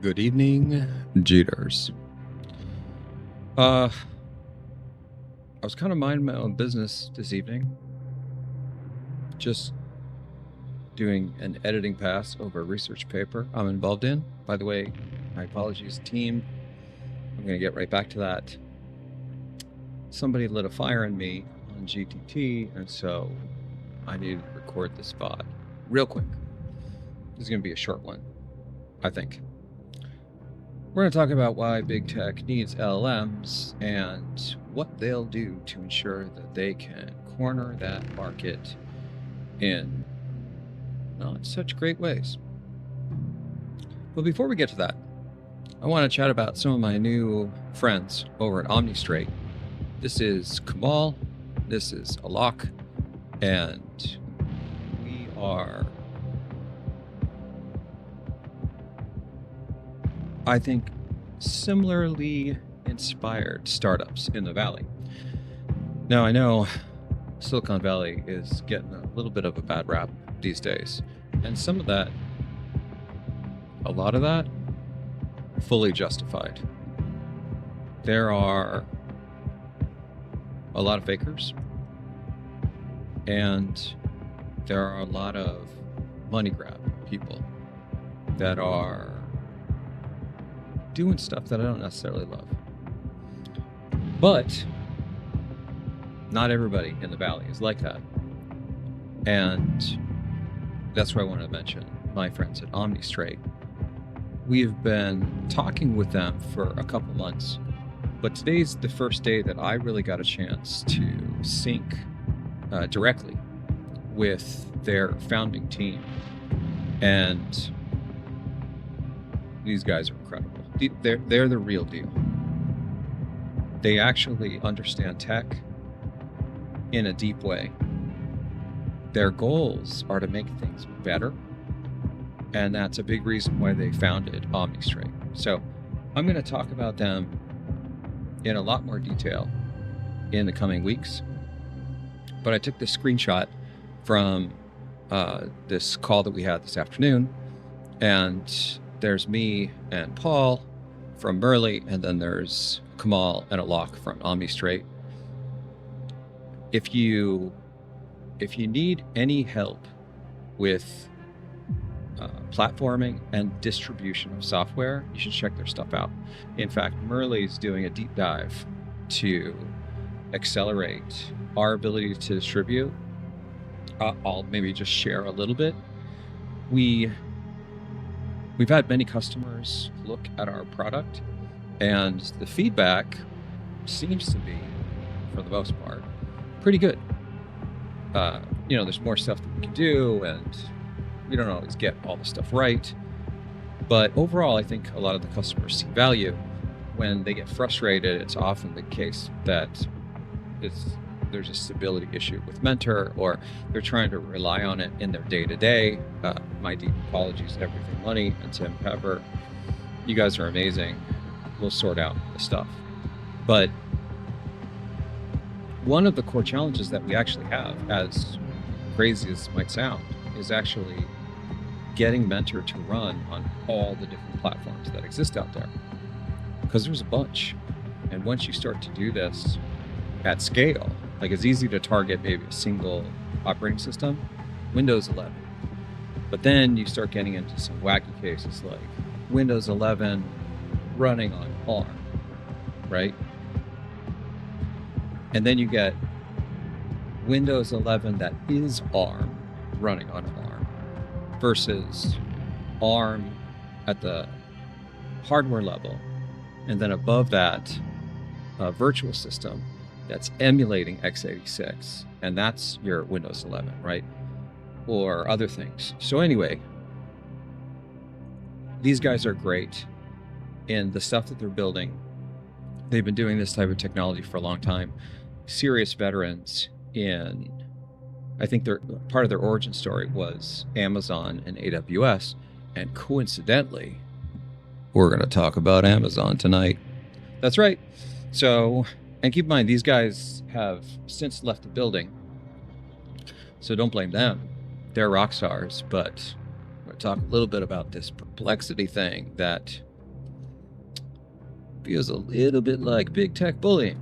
Good evening, Jeters. I was kind of minding my own business this evening, just doing an editing pass over a research paper I'm involved in. By the way, my apologies, team. I'm going to get right back to that. Somebody lit a fire in me on GTT, and so I needed to record this VOD real quick. This is going to be a short one, I think. We're going to talk about why big tech needs LLMs and what they'll do to ensure that they can corner that market in not such great ways. But before we get to that, I want to chat about some of my new friends over at OmniStraight. This is Kamal, this is Alok, and we are, I think, similarly inspired startups in the Valley. Now, I know Silicon Valley is getting a little bit of a bad rap these days, and some of that, a lot of that, fully justified. There are a lot of fakers, and there are a lot of money grab people that are doing stuff that I don't necessarily love. But not everybody in the Valley is like that. And that's why I wanted to mention my friends at OmniStraight. We've been talking with them for a couple months, but today's the first day that I really got a chance to sync directly with their founding team. And these guys are incredible. They're the real deal. They actually understand tech in a deep way. Their goals are to make things better, and that's a big reason why they founded OmniStraight. So I'm going to talk about them in a lot more detail in the coming weeks. But I took this screenshot from this call that we had this afternoon, and there's me and Paul from Merle, and then there's Kamal and Alok from OmniStraight. If you need any help with platforming and distribution of software, you should check their stuff out. In fact, Merle is doing a deep dive to accelerate our ability to distribute. I'll maybe just share a little bit. We've had many customers look at our product, and the feedback seems to be, for the most part, pretty good. There's more stuff that we can do, and we don't always get all the stuff right. But overall, I think a lot of the customers see value. When they get frustrated, it's often the case that there's a stability issue with Mentor, or they're trying to rely on it in their day-to-day. My deep apologies to Everything Money and Tim Pepper. You guys are amazing. We'll sort out the stuff. But one of the core challenges that we actually have, as crazy as it might sound, is actually getting Mentor to run on all the different platforms that exist out there. Because there's a bunch. And once you start to do this at scale, like it's easy to target maybe a single operating system, Windows 11. But then you start getting into some wacky cases like Windows 11 running on ARM, right? And then you get Windows 11 that is ARM running on ARM versus ARM at the hardware level. And then above that, a virtual system that's emulating x86, and that's your Windows 11, right? Or other things. So anyway, these guys are great in the stuff that they're building. They've been doing this type of technology for a long time. Serious veterans in, I think part of their origin story was Amazon and AWS, and coincidentally, we're going to talk about Amazon tonight. That's right. So, and keep in mind, these guys have since left the building, so don't blame them. They're rock stars, but I'm going to talk a little bit about this perplexity thing that feels a little bit like big tech bullying.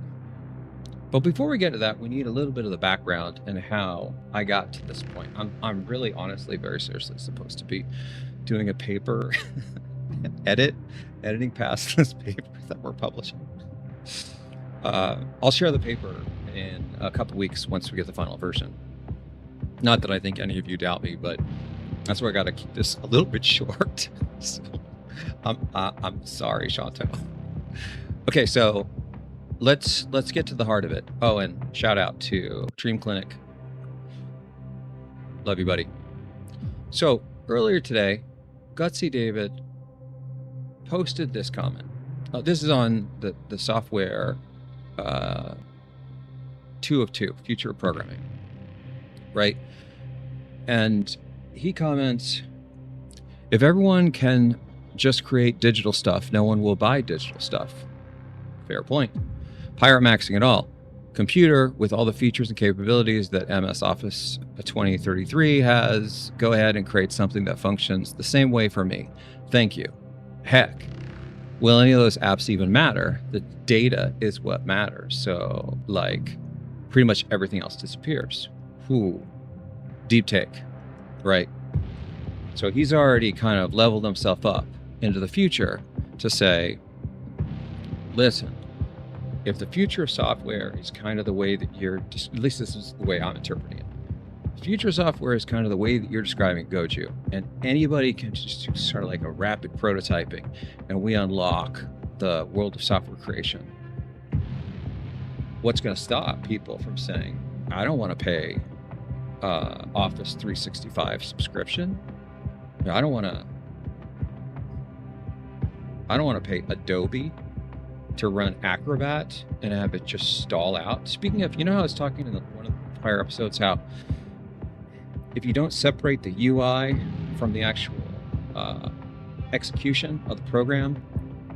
But before we get to that, we need a little bit of the background and how I got to this point. I'm really honestly very seriously supposed to be doing a paper editing past this paper that we're publishing. I'll share the paper in a couple weeks once we get the final version. Not that I think any of you doubt me, but that's where I got to keep this a little bit short. So I'm sorry, Shanto. Okay, so let's get to the heart of it. Oh, and shout out to Dream Clinic. Love you, buddy. So earlier today, Gutsy David posted this comment. This is on the software 2 of 2, Future of Programming, right? And he comments, if everyone can just create digital stuff, no one will buy digital stuff. Fair point. Pirate maxing it all. Computer with all the features and capabilities that MS Office 2033 has, go ahead and create something that functions the same way for me. Thank you. Heck, will any of those apps even matter? The data is what matters. So like pretty much everything else disappears. Ooh, deep take, right? So he's already kind of leveled himself up into the future to say, listen, if the future of software is kind of the way that you're, at least this is the way I'm interpreting it. Future software is kind of the way that you're describing Goju, and anybody can just do sort of like a rapid prototyping, and we unlock the world of software creation. What's going to stop people from saying, I don't want to pay Office 365 subscription. I don't want to pay Adobe to run Acrobat and have it just stall out. Speaking of, you know how I was talking in one of the prior episodes, how if you don't separate the UI from the actual execution of the program,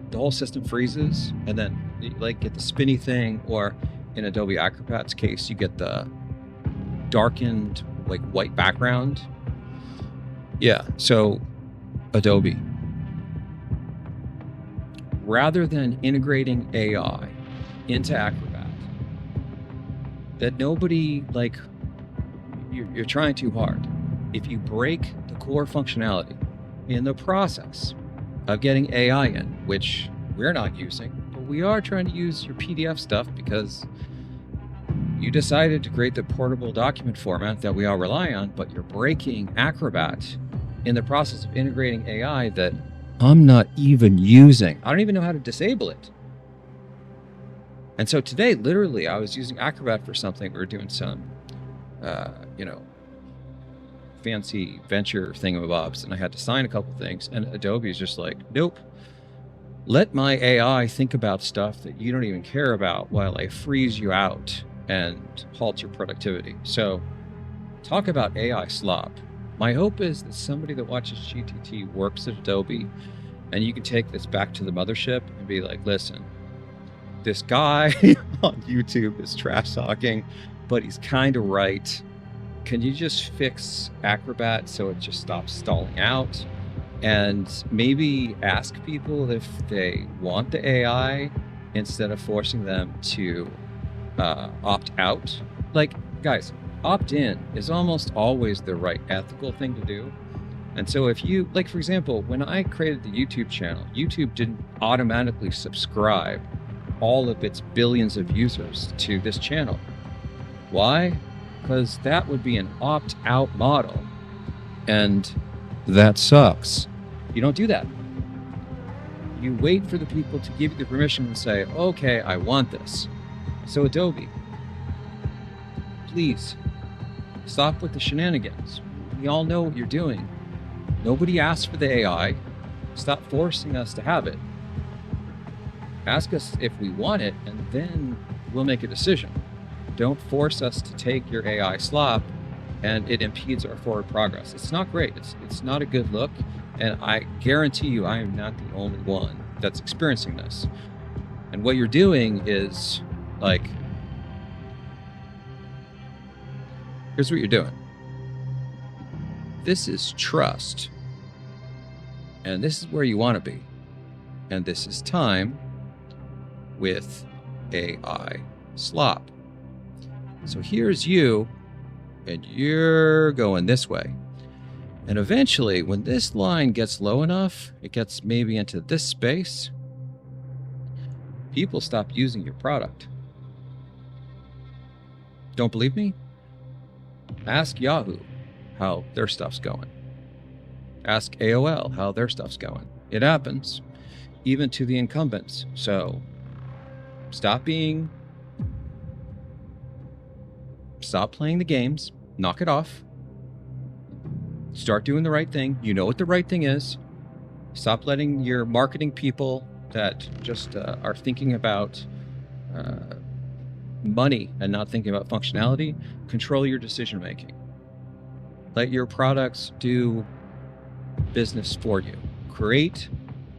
the whole system freezes, and then you like get the spinny thing, or in Adobe Acrobat's case, you get the darkened like white background. Yeah, so Adobe, rather than integrating AI into Acrobat, that nobody, like, you're trying too hard. If you break the core functionality in the process of getting AI in, which we're not using, but we are trying to use your PDF stuff because you decided to create the portable document format that we all rely on, but you're breaking Acrobat in the process of integrating AI that I'm not even using. I don't even know how to disable it. And so today, literally, I was using Acrobat for something. We were doing some, fancy venture thingamabobs, and I had to sign a couple things. And Adobe is just like, nope. Let my AI think about stuff that you don't even care about while I freeze you out and halt your productivity. So talk about AI slop. My hope is that somebody that watches GTT works at Adobe, and you can take this back to the mothership and be like, listen, this guy on YouTube is trash talking, but he's kind of right. Can you just fix Acrobat so it just stops stalling out? And maybe ask people if they want the AI instead of forcing them to opt out. Like, guys, opt in is almost always the right ethical thing to do. And so if you, like, for example, when I created the YouTube channel, YouTube didn't automatically subscribe all of its billions of users to this channel. Why? Because that would be an opt-out model, and that sucks. You don't do that. You wait for the people to give you the permission and say, okay, I want this. So Adobe, please stop with the shenanigans. We all know what you're doing. Nobody asked for the AI. Stop forcing us to have it. Ask us if we want it, and then we'll make a decision. Don't force us to take your AI slop, and it impedes our forward progress. It's not great. It's not a good look, and I guarantee you I am not the only one that's experiencing this. And what you're doing is, like, here's what you're doing. This is trust, and this is where you want to be, and this is time, with AI slop. So here's you, and you're going this way. And eventually, when this line gets low enough, it gets maybe into this space, people stop using your product. Don't believe me? Ask Yahoo how their stuff's going. Ask AOL how their stuff's going. It happens, even to the incumbents. So stop playing the games, knock it off, start doing the right thing. You know what the right thing is. Stop letting your marketing people that just are thinking about money and not thinking about functionality control your decision making. Let your products do business for you. Create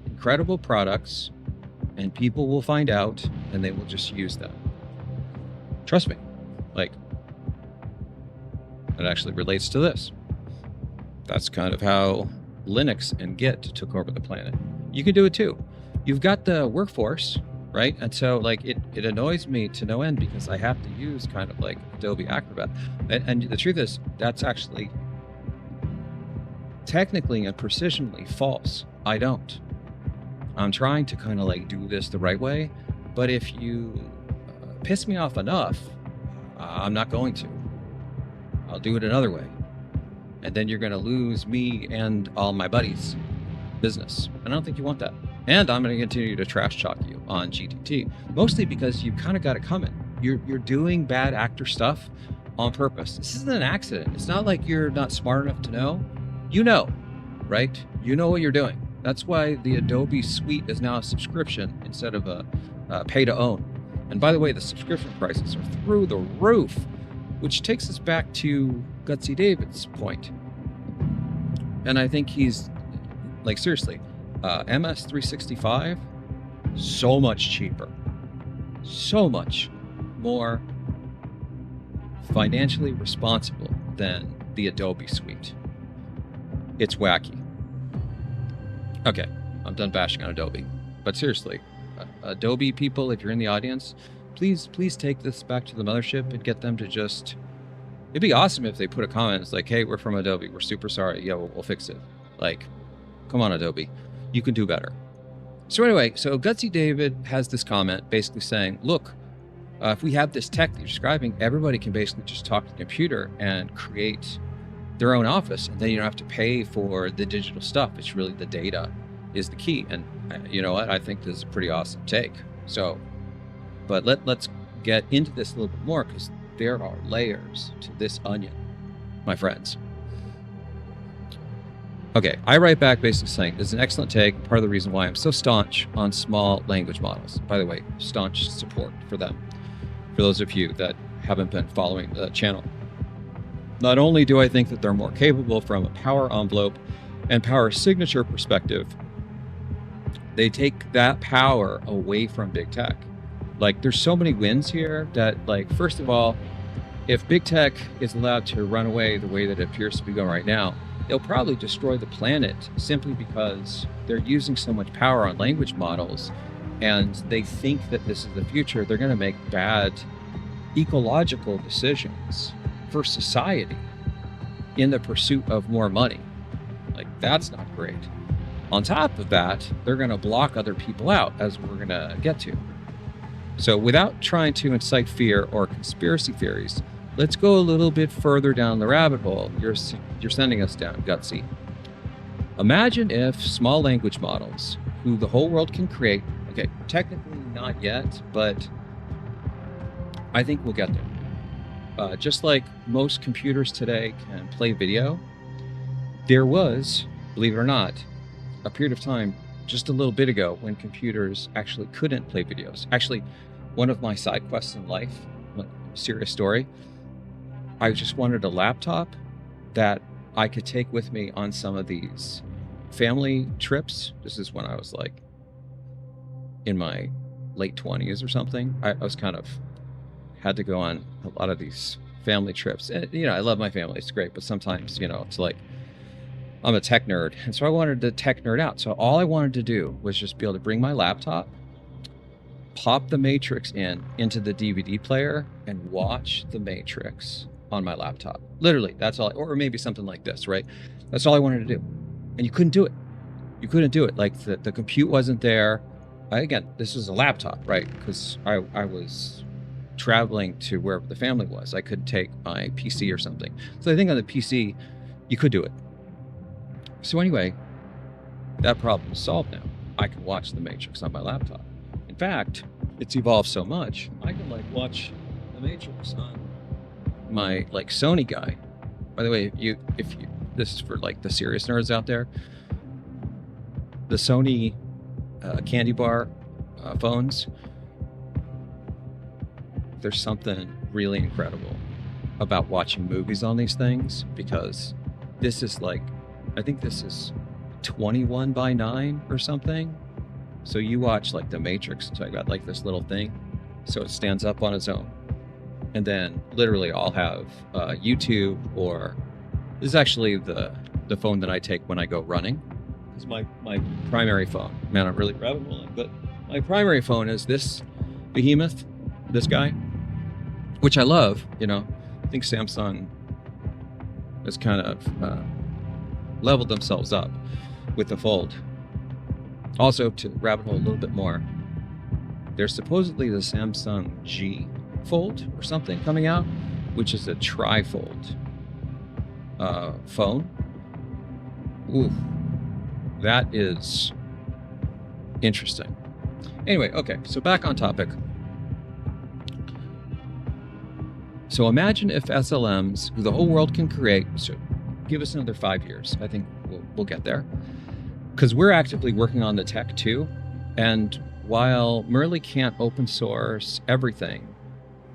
incredible products, and people will find out, and they will just use them. Trust me. Like, it actually relates to this. That's kind of how Linux and Git took over the planet. You can do it too. You've got the workforce, right? And so like it annoys me to no end because I have to use kind of like Adobe Acrobat. And the truth is, that's actually technically and precisionally false. I don't. I'm trying to kind of like do this the right way, but if you piss me off enough, I'm not going to. I'll do it another way. And then you're going to lose me and all my buddies' business. And I don't think you want that. And I'm going to continue to trash talk you on GTT, mostly because you've kind of got it coming. You're doing bad actor stuff on purpose. This isn't an accident. It's not like you're not smart enough to know. You know, right? You know what you're doing. That's why the Adobe suite is now a subscription instead of a pay to own. And by the way, the subscription prices are through the roof, which takes us back to Gutsy David's point. And I think he's like, seriously, MS365, so much cheaper, so much more financially responsible than the Adobe suite. It's wacky. Okay, I'm done bashing on Adobe. But seriously, Adobe people, if you're in the audience, please take this back to the mothership and get them to just... It'd be awesome if they put a comment. It's like, hey, we're from Adobe. We're super sorry. Yeah, we'll fix it. Like, come on, Adobe. You can do better. So anyway, so Gutsy David has this comment basically saying, look, if we have this tech that you're describing, everybody can basically just talk to the computer and create their own office. And then you don't have to pay for the digital stuff. It's really the data is the key. And you know what? I think this is a pretty awesome take. So, but let's get into this a little bit more, because there are layers to this onion, my friends. Okay, I write back basically saying, this is an excellent take, part of the reason why I'm so staunch on small language models. By the way, staunch support for them, for those of you that haven't been following the channel. Not only do I think that they're more capable from a power envelope and power signature perspective, they take that power away from big tech. Like, there's so many wins here that, like, first of all, if big tech is allowed to run away the way that it appears to be going right now, they'll probably destroy the planet simply because they're using so much power on language models, and they think that this is the future. They're going to make bad ecological decisions for society in the pursuit of more money. Like, that's not great. On top of that, they're going to block other people out, as we're going to get to. So without trying to incite fear or conspiracy theories, let's go a little bit further down the rabbit hole you're sending us down, Gutsy. Imagine if small language models, who the whole world can create, okay, technically not yet, but I think we'll get there. Just like most computers today can play video, there was, believe it or not, a period of time just a little bit ago when computers actually couldn't play videos. Actually, one of my side quests in life, serious story, I just wanted a laptop that I could take with me on some of these family trips. This is when I was like in my late 20s or something. I was kind of had to go on a lot of these family trips. And, you know, I love my family. It's great. But sometimes, you know, it's like, I'm a tech nerd. And so I wanted to tech nerd out. So all I wanted to do was just be able to bring my laptop, pop the Matrix into the DVD player and watch the Matrix on my laptop. Literally, that's all, or maybe something like this, right? That's all I wanted to do. And you couldn't do it. You couldn't do it. Like the compute wasn't there. Again, this was a laptop, right? Because I was traveling to wherever the family was. I could take my PC or something. So I think on the PC, you could do it. So anyway, that problem is solved now. I can watch the Matrix on my laptop. In fact, it's evolved so much, I can like watch the Matrix on my like Sony guy. By the way, if you this is for like the serious nerds out there, the Sony candy bar phones, there's something really incredible about watching movies on these things, because this is like, I think this is 21:9 or something. So you watch like the Matrix, so I got like this little thing, so it stands up on its own. And then literally I'll have YouTube, or this is actually the phone that I take when I go running. It's my primary phone. Man, I'm really rabbit holing, but my primary phone is this behemoth, this guy, which I love. You know, I think Samsung has kind of leveled themselves up with the Fold. Also, to rabbit hole a little bit more, there's supposedly the Samsung G Fold or something coming out, which is a tri-fold phone. Ooh, that is interesting. Anyway, okay, so back on topic. So imagine if SLMs, who the whole world can create, so give us another 5 years. I think we'll get there. Because we're actively working on the tech too. And while Merle can't open source everything,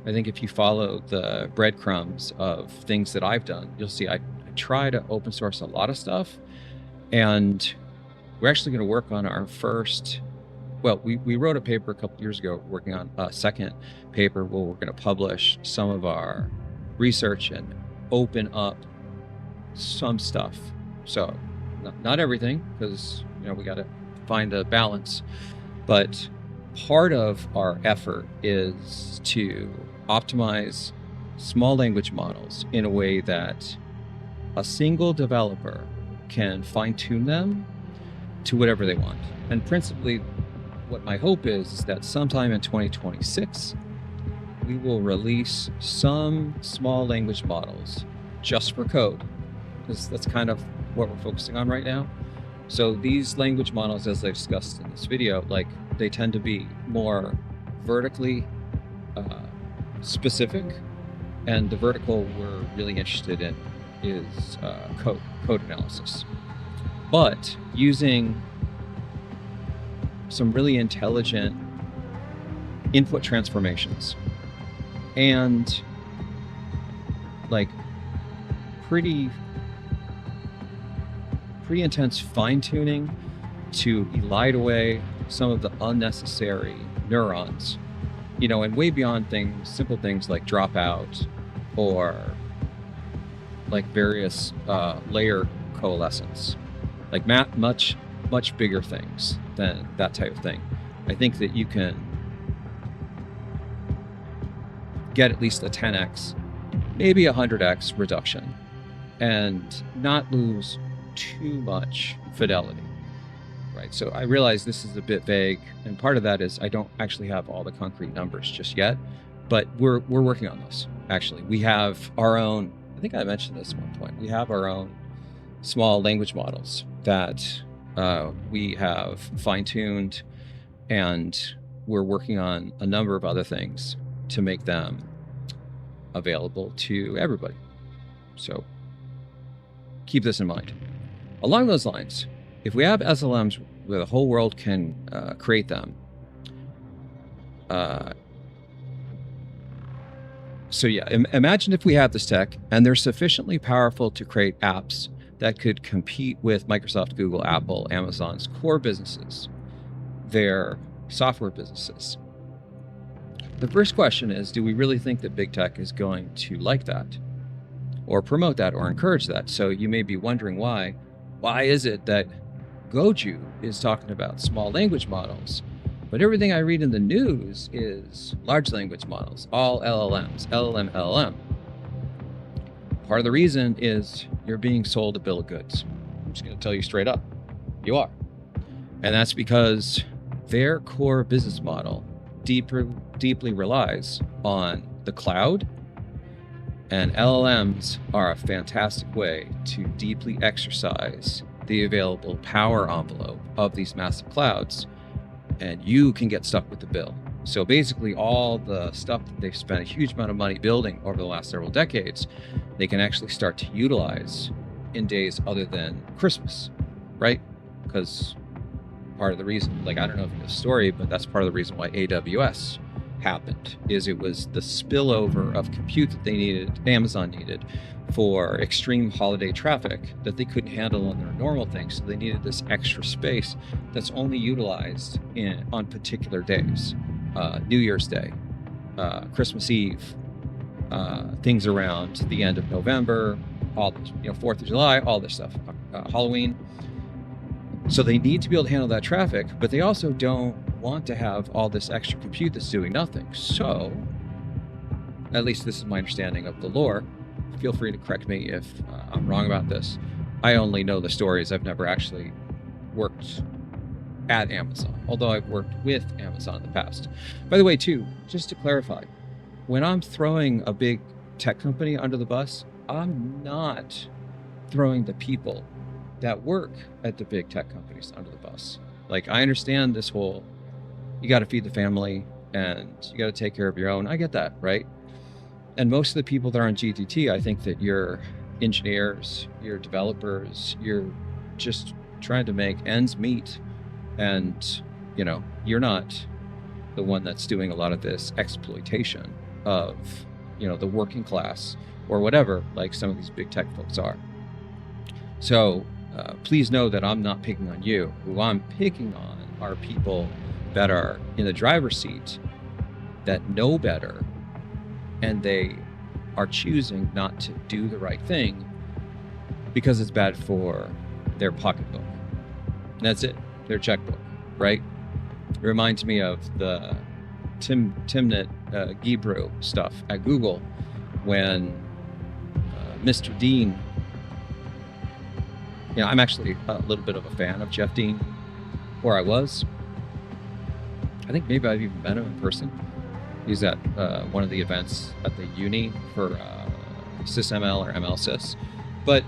I think if you follow the breadcrumbs of things that I've done, you'll see I try to open source a lot of stuff. And we're actually going to work on our first, well, we wrote a paper a couple years ago working on a second paper where we're going to publish some of our research and open up some stuff. So not everything, because we got to find a balance. But part of our effort is to optimize small language models in a way that a single developer can fine-tune them to whatever they want. And principally, what my hope is that sometime in 2026, we will release some small language models just for code, because that's kind of what we're focusing on right now. So these language models, as I've discussed in this video, like they tend to be more vertically specific, and the vertical we're really interested in is code analysis. But using some really intelligent input transformations and like pretty intense fine-tuning to elide away some of the unnecessary neurons, and way beyond simple things like dropout or like various layer coalescence, like much bigger things than that type of thing. I think that you can get at least a 10x, maybe a 100x reduction, and not lose too much fidelity, right? So I realize this is a bit vague, and part of that is I don't actually have all the concrete numbers just yet, but we're working on those. Actually, we have our own, I think I mentioned this at one point, we have our own small language models that we have fine-tuned, and we're working on a number of other things to make them available to everybody. So keep this in mind. Along those lines, if we have SLMs where the whole world can create them, so yeah, imagine if we have this tech and they're sufficiently powerful to create apps that could compete with Microsoft, Google, Apple, Amazon's core businesses, their software businesses. The first question is, do we really think that big tech is going to like that or promote that or encourage that? So you may be wondering why is it that Goju is talking about small language models But everything I read in the news is large language models, all LLMs, LLM. Part of the reason is you're being sold a bill of goods. I'm just going to tell you straight up, you are. And that's because their core business model deeply relies on the cloud, and LLMs are a fantastic way to deeply exercise the available power envelope of these massive clouds, and you can get stuck with the bill. So basically all the stuff that they've spent a huge amount of money building over the last several decades, they can actually start to utilize in days other than Christmas, right? Because part of the reason, like, I don't know if you know the story, but that's part of the reason why AWS happened, is it was the spillover of compute that they needed, Amazon needed, for extreme holiday traffic that they couldn't handle on their normal things. So they needed this extra space that's only utilized on particular days. New Year's Day, Christmas Eve, things around the end of November, all this, 4th of July, all this stuff, Halloween. So they need to be able to handle that traffic, but they also don't want to have all this extra compute that's doing nothing. So, at least this is my understanding of the lore. Feel free to correct me if I'm wrong about this. I only know the stories. I've never actually worked at Amazon, although I've worked with Amazon in the past. By the way, too, just to clarify, when I'm throwing a big tech company under the bus, I'm not throwing the people that work at the big tech companies under the bus. Like, I understand this whole, you got to feed the family and you got to take care of your own. I get that, right? And most of the people that are on GTT, I think that you're engineers, you're developers, you're just trying to make ends meet. And, you're not the one that's doing a lot of this exploitation of, the working class or whatever, like some of these big tech folks are. So please know that I'm not picking on you. Who I'm picking on are people that are in the driver's seat that know better, and they are choosing not to do the right thing because it's bad for their pocketbook. And that's it, their checkbook, right? It reminds me of the Timnit Gebrew stuff at Google when Mr. Dean, I'm actually a little bit of a fan of Jeff Dean, or I was. I think maybe I've even met him in person. He's at one of the events at the uni for SysML or MLSys. But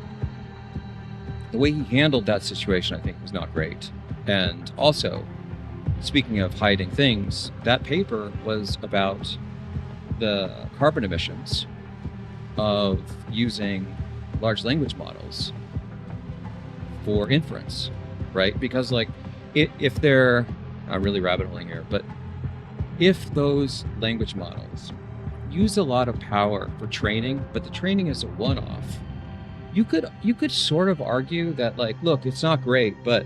the way he handled that situation, I think, was not great. And also, speaking of hiding things, that paper was about the carbon emissions of using large language models for inference, right? Because if they're, I'm really rabbit holing here, but if those language models use a lot of power for training, but the training is a one-off, you could sort of argue that, look, it's not great, but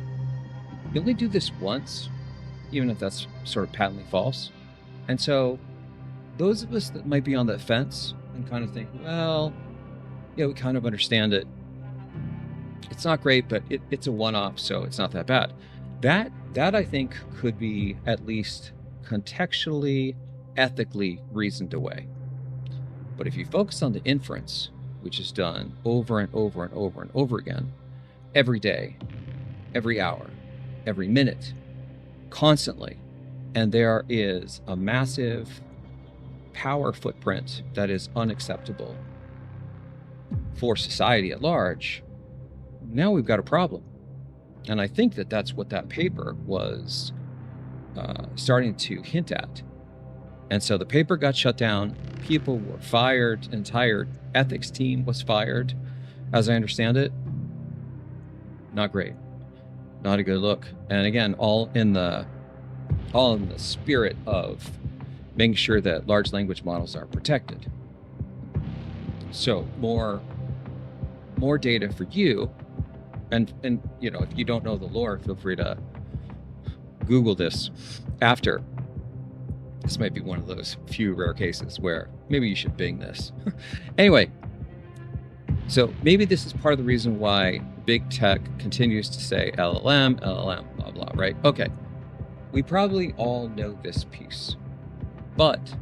you only do this once, even if that's sort of patently false. And so those of us that might be on the fence and kind of think, well, we kind of understand it. It's not great, but it's a one-off, so it's not that bad. That I think could be at least contextually, ethically reasoned away. But if you focus on the inference, which is done over and over and over and over again, every day, every hour, every minute, constantly, and there is a massive power footprint that is unacceptable for society at large, now we've got a problem. And I think that that's what that paper was starting to hint at. And so the paper got shut down. People were fired. An entire ethics team was fired, as I understand it. Not great. Not a good look. And again, all in the spirit of making sure that large language models are protected. So more data for you. And if you don't know the lore, feel free to Google this after. This might be one of those few rare cases where maybe you should Bing this. Anyway, so maybe this is part of the reason why big tech continues to say LLM, blah, blah, right? Okay. We probably all know this piece, but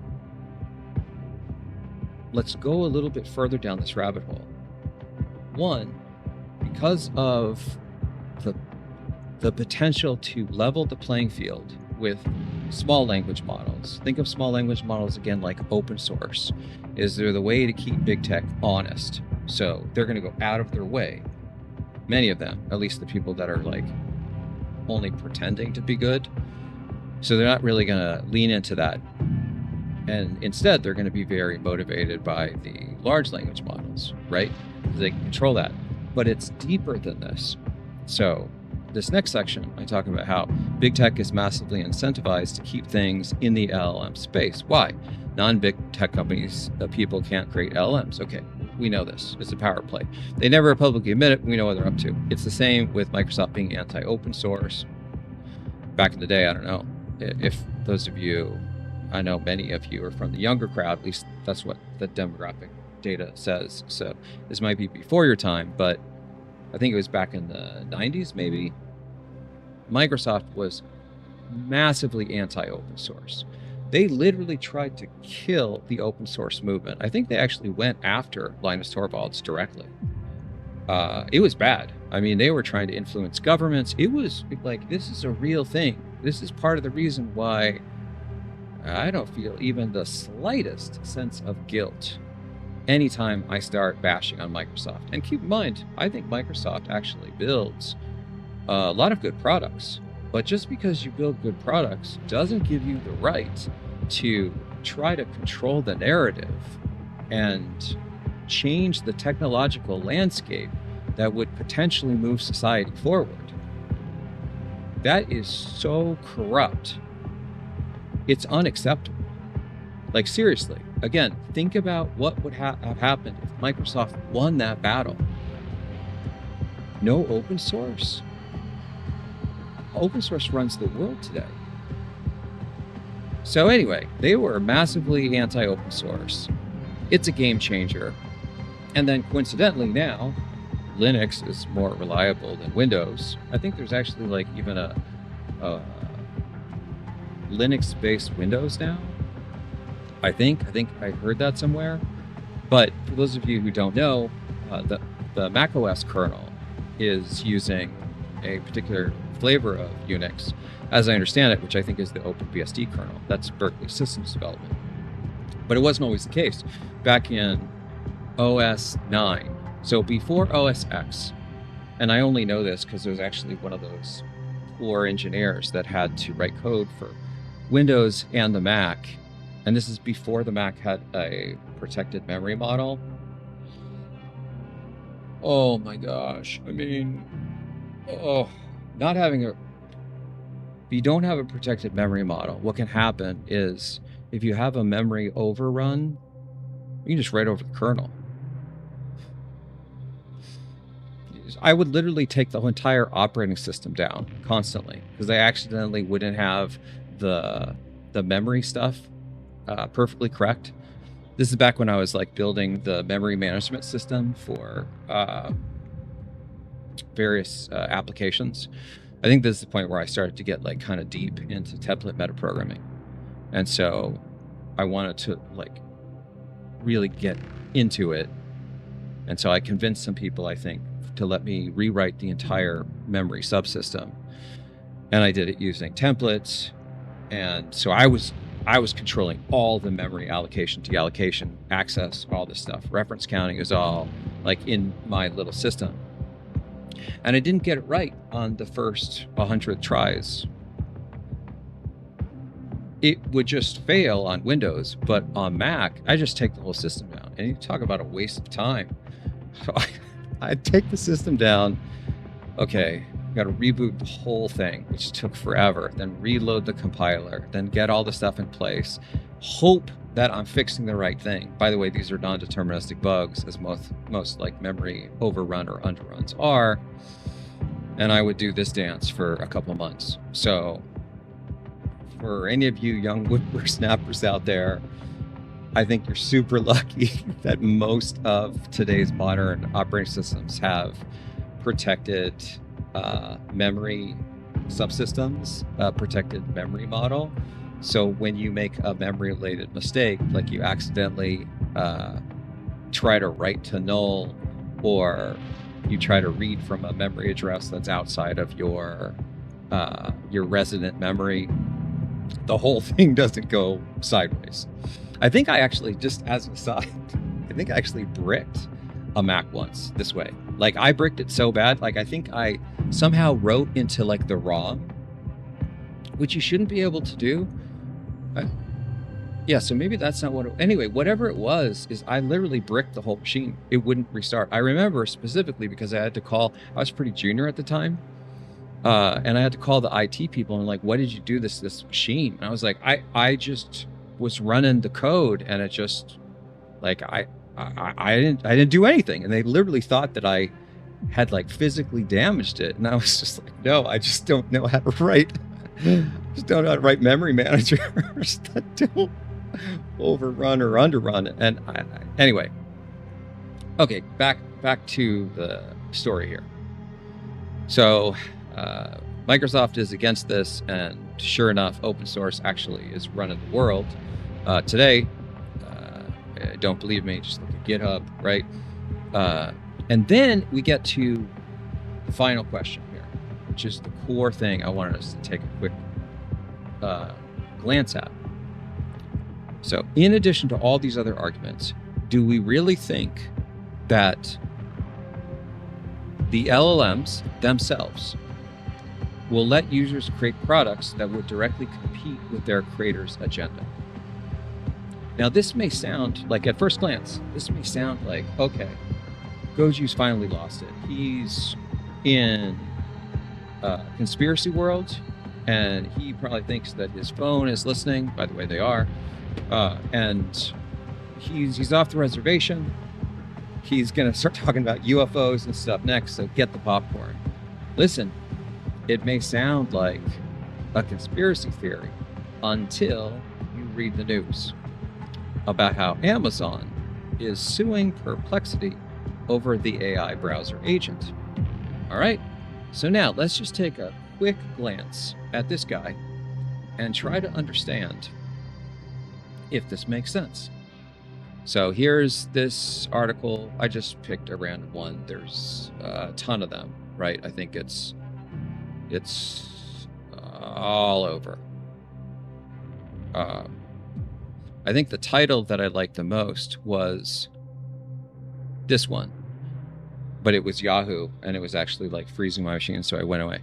let's go a little bit further down this rabbit hole. One, because of the potential to level the playing field with small language models. Think of small language models again like open source. Is they're the way to keep big tech honest. So they're going to go out of their way. Many of them, at least the people that are like only pretending to be good. So they're not really going to lean into that. And instead, they're going to be very motivated by the large language models, right? Because they can control that. But it's deeper than this. So this next section, I talk about how big tech is massively incentivized to keep things in the LLM space. Why? Non-big tech companies, people can't create LLMs. Okay, we know this. It's a power play. They never publicly admit it. We know what they're up to. It's the same with Microsoft being anti-open source. Back in the day, I don't know if those of you, I know many of you are from the younger crowd, at least that's what the demographic data says. So this might be before your time, but I think it was back in the 90s, maybe. Microsoft was massively anti-open source. They literally tried to kill the open source movement. I think they actually went after Linus Torvalds directly. It was bad. I mean, they were trying to influence governments. It was like, this is a real thing. This is part of the reason why I don't feel even the slightest sense of guilt anytime I start bashing on Microsoft. And keep in mind, I think Microsoft actually builds a lot of good products. But just because you build good products doesn't give you the right to try to control the narrative and change the technological landscape that would potentially move society forward. That is so corrupt. It's unacceptable. Like, seriously, again, think about what would have happened if Microsoft won that battle. No open source. Open source runs the world today. So anyway, they were massively anti-open source. It's a game changer. And then coincidentally now, Linux is more reliable than Windows. I think there's actually like even a Linux-based Windows now. I think I heard that somewhere. But for those of you who don't know, the macOS kernel is using a particular flavor of Unix, as I understand it, which I think is the OpenBSD kernel. That's Berkeley Systems Development. But it wasn't always the case. Back in OS 9, so before OS X, and I only know this because there was actually one of those poor engineers that had to write code for Windows and the Mac, and this is before the Mac had a protected memory model. Oh my gosh, I mean, not having if you don't have a protected memory model, what can happen is if you have a memory overrun, you can just write over the kernel. I would literally take the entire operating system down constantly because I accidentally wouldn't have the memory stuff perfectly correct. This is back when I was like building the memory management system for various applications. I think this is the point where I started to get like kind of deep into template metaprogramming. And so I wanted to like really get into it. And so I convinced some people, I think, to let me rewrite the entire memory subsystem. And I did it using templates. And so I was controlling all the memory allocation, deallocation, access, all this stuff. Reference counting is all like in my little system. And I didn't get it right on the first 100 tries. It would just fail on Windows, but on Mac, I just take the whole system down. And you talk about a waste of time. So I'd take the system down. Okay, got to reboot the whole thing, which took forever. Then reload the compiler, then get all the stuff in place. Hope that I'm fixing the right thing. By the way, these are non-deterministic bugs, as most like memory overrun or underruns are. And I would do this dance for a couple of months. So for any of you young whippersnappers out there, I think you're super lucky that most of today's modern operating systems have protected memory subsystems, protected memory model. So when you make a memory-related mistake, like you accidentally try to write to null, or you try to read from a memory address that's outside of your resident memory, the whole thing doesn't go sideways. I think I actually, just as an aside, I think I actually bricked a Mac once this way. Like, I bricked it so bad, like I think I somehow wrote into like the ROM, which you shouldn't be able to do. Yeah, so maybe that's not what it, anyway, whatever it was, is I literally bricked the whole machine. It wouldn't restart. I remember specifically because I had to call, I was pretty junior at the time. And I had to call the IT people and like, what did you do this machine? And I was like, I just was running the code, and it just like, I didn't do anything. And they literally thought that I had like physically damaged it. And I was just like, no, I just don't know how to write. Just don't know how to write memory managers that don't overrun or underrun. And anyway, okay, back to the story here. So Microsoft is against this, and sure enough, open source actually is running the world today. Don't believe me, just look at GitHub, right? And then we get to the final question here, which is the core thing I wanted us to take a quick glance at. So in addition to all these other arguments, do we really think that the LLMs themselves will let users create products that would directly compete with their creator's agenda? Now, this may sound like, at first glance, this may sound like, okay, Goju's finally lost it. He's in conspiracy world, and he probably thinks that his phone is listening. By the way, they are. And he's off the reservation. He's going to start talking about UFOs and stuff next, so get the popcorn. Listen, it may sound like a conspiracy theory until you read the news about how Amazon is suing Perplexity over the AI browser agent. All right, so now let's just take a quick glance at this guy and try to understand if this makes sense. So here's this article. I just picked a random one. There's a ton of them, right? I think it's all over. I think the title that I liked the most was this one, but it was Yahoo, and it was actually like freezing my machine, so I went away.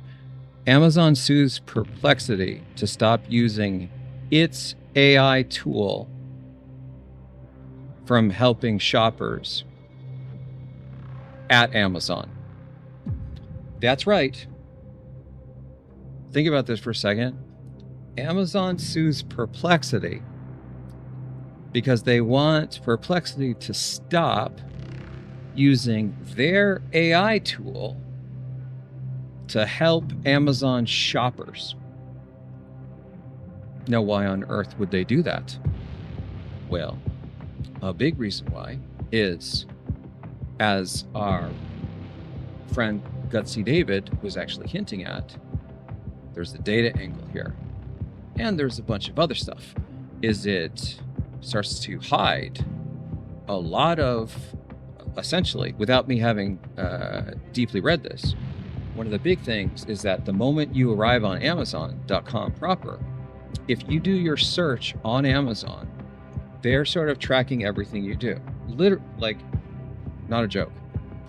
Amazon sues Perplexity to stop using its AI tool from helping shoppers at Amazon. That's right. Think about this for a second. Amazon sues Perplexity because they want Perplexity to stop using their AI tool to help Amazon shoppers. Now, why on earth would they do that? Well, a big reason why is, as our friend Gutsy David was actually hinting at, there's the data angle here, and there's a bunch of other stuff. Is it starts to hide a lot of, essentially, without me having deeply read this, one of the big things is that the moment you arrive on Amazon.com proper, if you do your search on Amazon, they're sort of tracking everything you do. Literally, like, not a joke,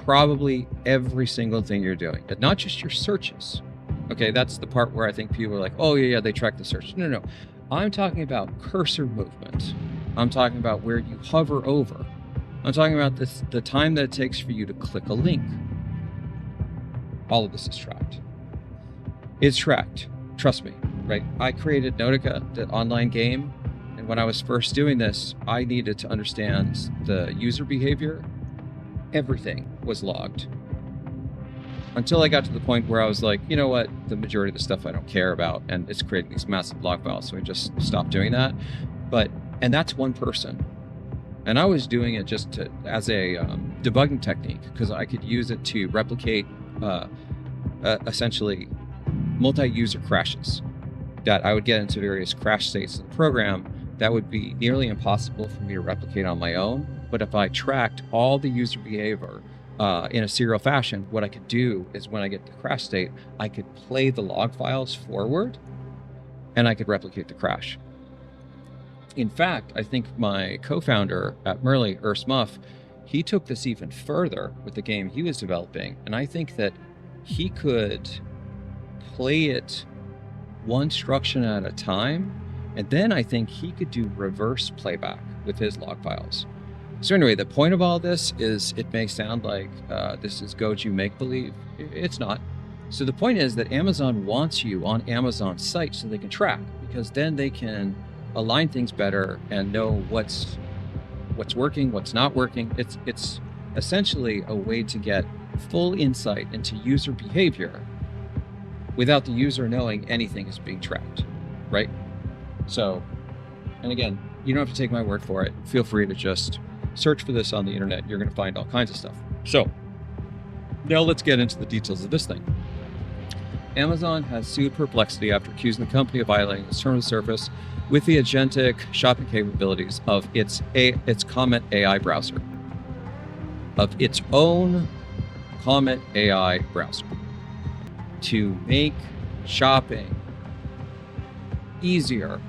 probably every single thing you're doing, and not just your searches. Okay, that's the part where I think people are like, oh yeah, they track the search. No. I'm talking about cursor movement. I'm talking about where you hover over. I'm talking about the time that it takes for you to click a link. All of this is tracked. It's tracked. Trust me, right? I created Nautica, the online game, and when I was first doing this, I needed to understand the user behavior. Everything was logged. Until I got to the point where I was like, you know what, the majority of the stuff I don't care about, and it's creating these massive log files, so I just stopped doing that. And that's one person. And I was doing it just as a debugging technique, because I could use it to replicate essentially multi-user crashes, that I would get into various crash states of the program that would be nearly impossible for me to replicate on my own. But if I tracked all the user behavior in a serial fashion, what I could do is when I get to the crash state, I could play the log files forward and I could replicate the crash. In fact, I think my co-founder at Merly, Urs Muff, he took this even further with the game he was developing. And I think that he could play it one instruction at a time. And then I think he could do reverse playback with his log files. So anyway, the point of all this is it may sound like this is Goju make-believe. It's not. So the point is that Amazon wants you on Amazon's site so they can track, because then they can align things better and know what's working, what's not working. It's essentially a way to get full insight into user behavior without the user knowing anything is being tracked, right? So, and again, you don't have to take my word for it. Feel free to just search for this on the internet. You're going to find all kinds of stuff. So now let's get into the details of this thing. Amazon has sued Perplexity after accusing the company of violating its terms of service with the agentic shopping capabilities of its Comment AI browser, of its own Comment AI browser, to make shopping easier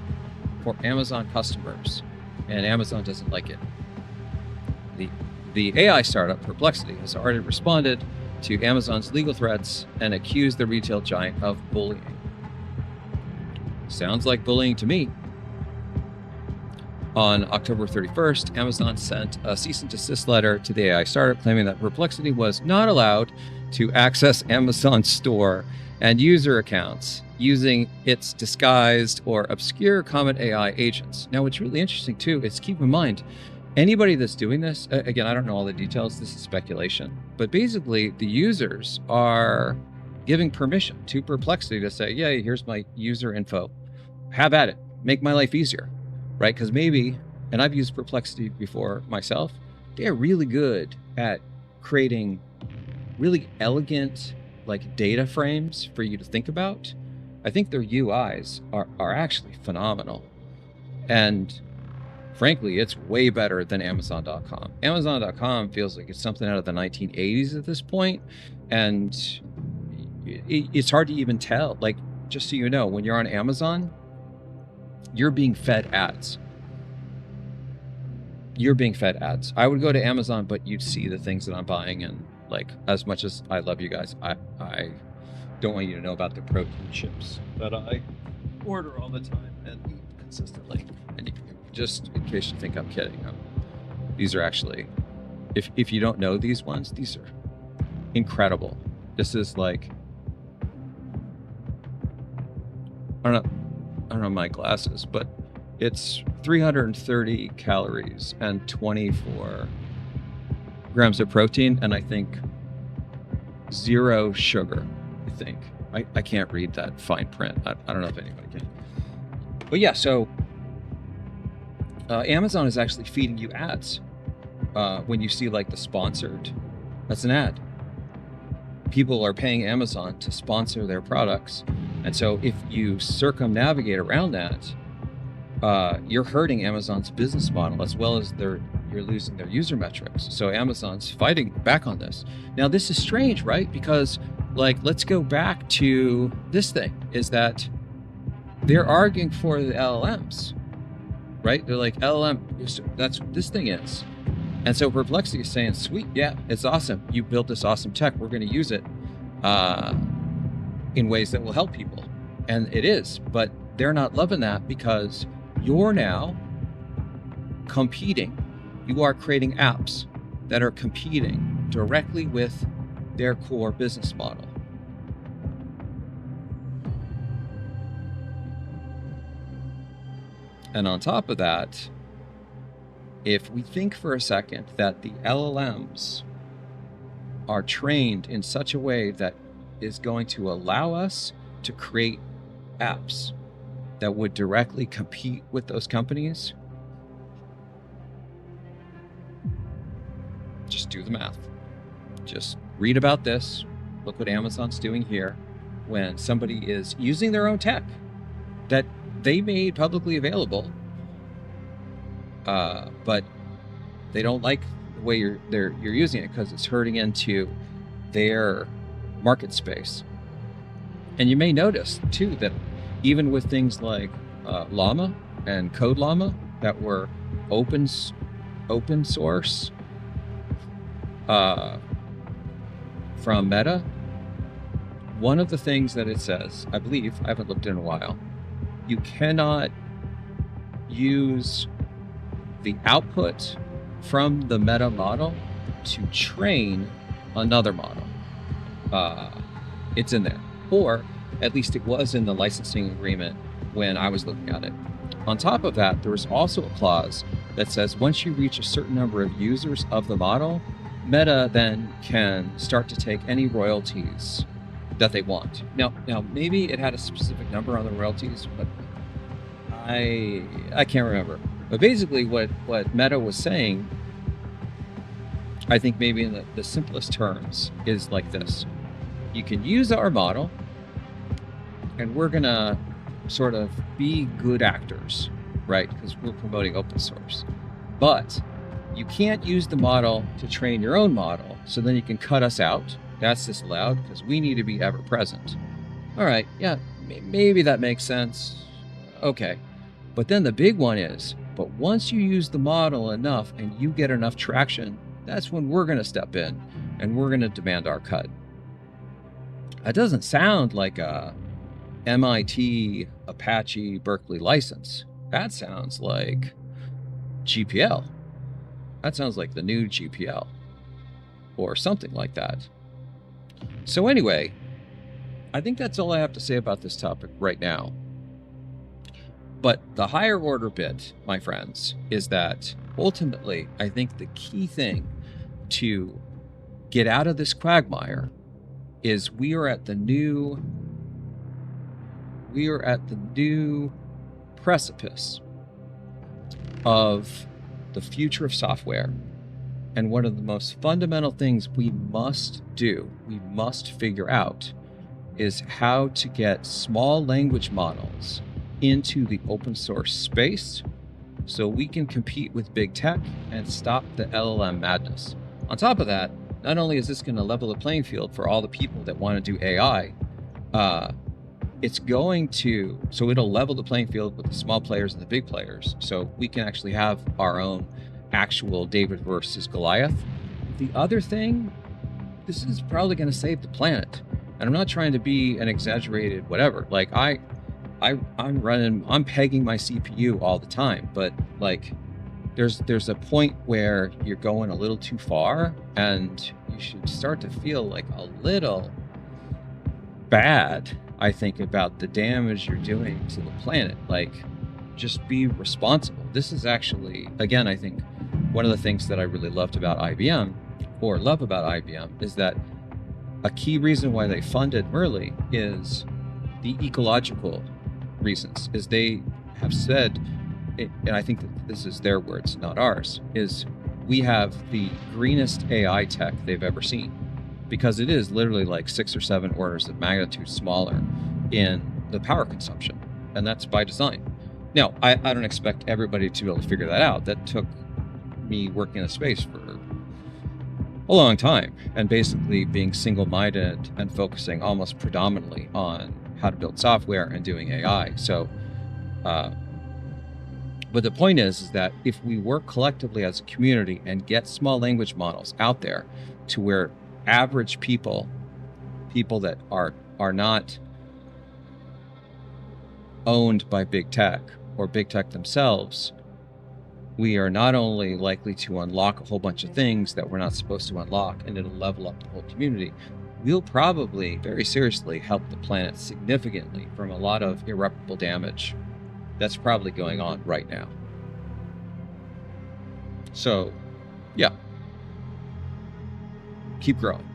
for Amazon customers, and Amazon doesn't like it. The AI startup Perplexity has already responded to Amazon's legal threats and accused the retail giant of bullying. Sounds like bullying to me. On October 31st, Amazon sent a cease and desist letter to the AI startup claiming that Perplexity was not allowed to access Amazon's store and user accounts using its disguised or obscure Comment AI agents. Now, what's really interesting too is keep in mind, anybody that's doing this, again, I don't know all the details, this is speculation, but basically the users are giving permission to Perplexity to say, yeah, here's my user info, have at it, make my life easier, right? Because maybe, and I've used Perplexity before myself, they're really good at creating really elegant like data frames for you to think about. I think their UIs are actually phenomenal. And frankly, it's way better than Amazon.com. Amazon.com feels like it's something out of the 1980s at this point, and it's hard to even tell. Like, just so you know, when you're on Amazon, you're being fed ads. You're being fed ads. I would go to Amazon, but you'd see the things that I'm buying, and like, as much as I love you guys, I don't want you to know about the protein chips that I order all the time and eat consistently. And just in case you think I'm kidding, these are actually, if you don't know these ones, these are incredible. This is like, I don't know my glasses, but it's 330 calories and 24 grams of protein, and I think 0 sugar. I think I can't read that fine print. I don't know if anybody can. But yeah, so Amazon is actually feeding you ads when you see like the sponsored. That's an ad. People are paying Amazon to sponsor their products, and so if you circumnavigate around that, you're hurting Amazon's business model, as well as you're losing their user metrics. So Amazon's fighting back on this. Now, this is strange, right? Because like, let's go back to this thing, is that they're arguing for the LLMs, right? They're like, LLM, that's what this thing is. And so Perplexity is saying, sweet, yeah, it's awesome. You built this awesome tech. We're going to use it in ways that will help people. And it is, but they're not loving that because you're now competing. You are creating apps that are competing directly with their core business model. And on top of that, if we think for a second that the LLMs are trained in such a way that is going to allow us to create apps that would directly compete with those companies, just do the math. Just read about this. Look what Amazon's doing here. when somebody is using their own tech that they made publicly available, but they don't like the way you're using it because it's hurting into their market space. And you may notice too that even with things like Llama and Code Llama that were open source from Meta, one of the things that it says, I believe, I haven't looked in a while, you cannot use the output from the Meta model to train another model. It's in there, or at least it was in the licensing agreement when I was looking at it. On top of that, there was also a clause that says once you reach a certain number of users of the model, Meta then can start to take any royalties that they want. Now maybe it had a specific number on the royalties, but I can't remember. But basically what Meta was saying, I think maybe in the simplest terms, is like this. You can use our model, and we're gonna sort of be good actors, right? Because we're promoting open source. But you can't use the model to train your own model, so then you can cut us out. That's disallowed because we need to be ever present. All right, yeah, maybe that makes sense. Okay. But then the big one is, but once you use the model enough and you get enough traction, that's when we're going to step in and we're going to demand our cut. That doesn't sound like a MIT, Apache, Berkeley license. That sounds like GPL. That sounds like the new GPL or something like that. So anyway, I think that's all I have to say about this topic right now. But the higher order bit, my friends, is that ultimately, I think the key thing to get out of this quagmire is we are at the new precipice of the future of software. And one of the most fundamental things we must figure out, is how to get small language models into the open source space so we can compete with big tech and stop the LLM madness. On top of that, not only is this going to level the playing field for all the people that want to do AI, so it'll level the playing field with the small players and the big players. So we can actually have our own actual David versus Goliath. The other thing, this is probably going to save the planet. And I'm not trying to be an exaggerated whatever. Like I'm pegging my CPU all the time, but like there's a point where you're going a little too far and you should start to feel like a little bad, I think, about the damage you're doing to the planet. Like, just be responsible. This is actually, again, I think one of the things that I really love about IBM is that a key reason why they funded Merle is the ecological reasons. Is they have said, and I think that this is their words, not ours, is we have the greenest AI tech they've ever seen, because it is literally like 6 or 7 orders of magnitude smaller in the power consumption, and that's by design. Now, I don't expect everybody to be able to figure that out. That took me working in the space for a long time, and basically being single-minded and focusing almost predominantly on how to build software and doing AI. So, but the point is that if we work collectively as a community and get small language models out there to where average people that are not owned by big tech or big tech themselves, we are not only likely to unlock a whole bunch of things that we're not supposed to unlock, and it'll level up the whole community, we'll probably very seriously help the planet significantly from a lot of irreparable damage that's probably going on right now. So, yeah, keep growing.